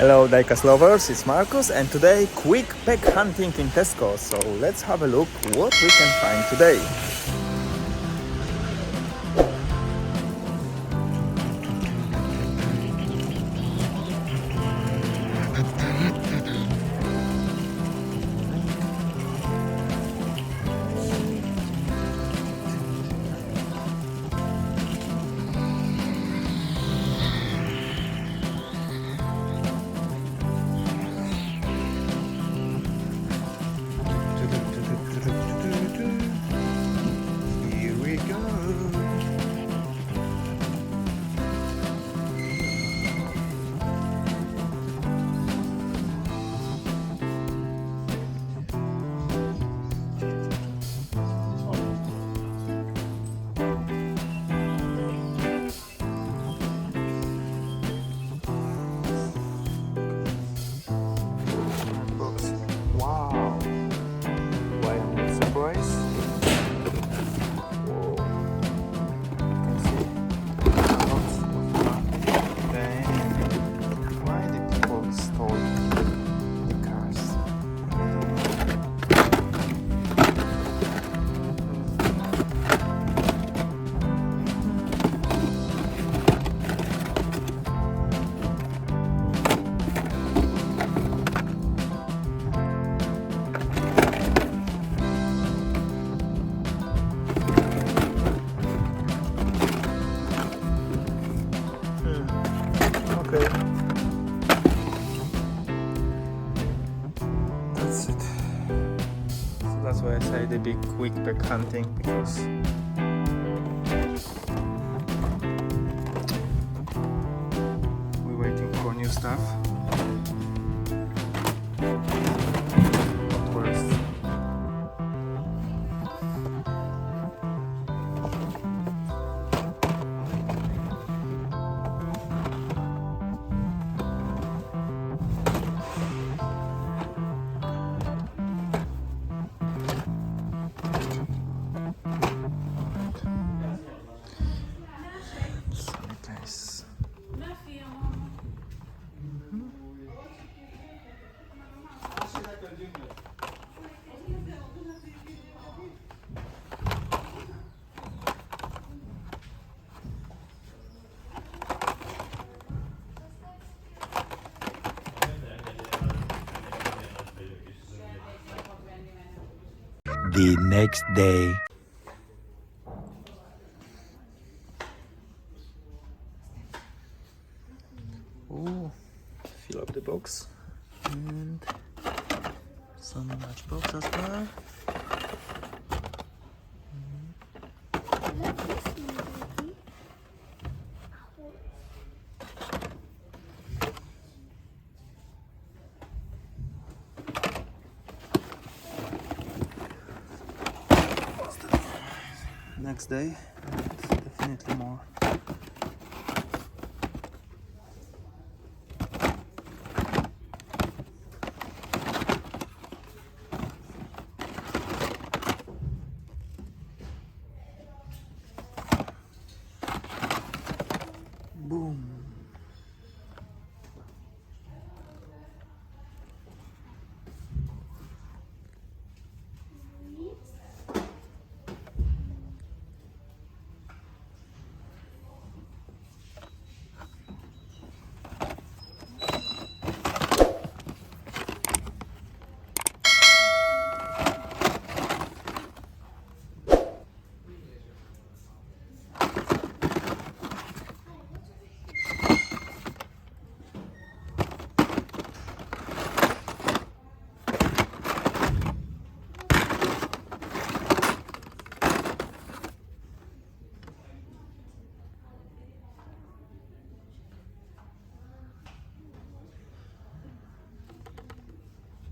Hello Diecast lovers, it's Marcus and today quick pack hunting in Tesco. So let's have a look what we can find today. Here we go. Wow. Why I'm not surprised? Whoa. You can see lots of money. Okay. Why the people stole the cars? Okay. That's it. So that's why I say the big quick pack hunting, because we're waiting for new stuff. Hot Wheels. Nice. The next day. Oh, fill up the box and some Matchbox as well. Next day, and definitely more. Boom.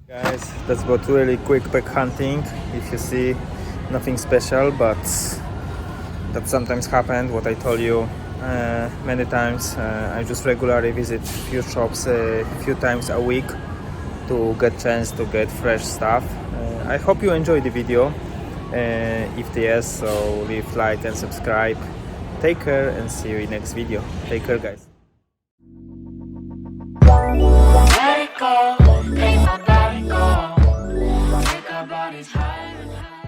Guys, that's what really quick pack hunting. If you see, nothing special, but that sometimes happened. What I told you many times, I just regularly visit few shops a few times a week to get chance to get fresh stuff. I hope you enjoyed the video. If yes, so leave like and subscribe. Take care and see you in next video. Take care, guys. rise higher and higher.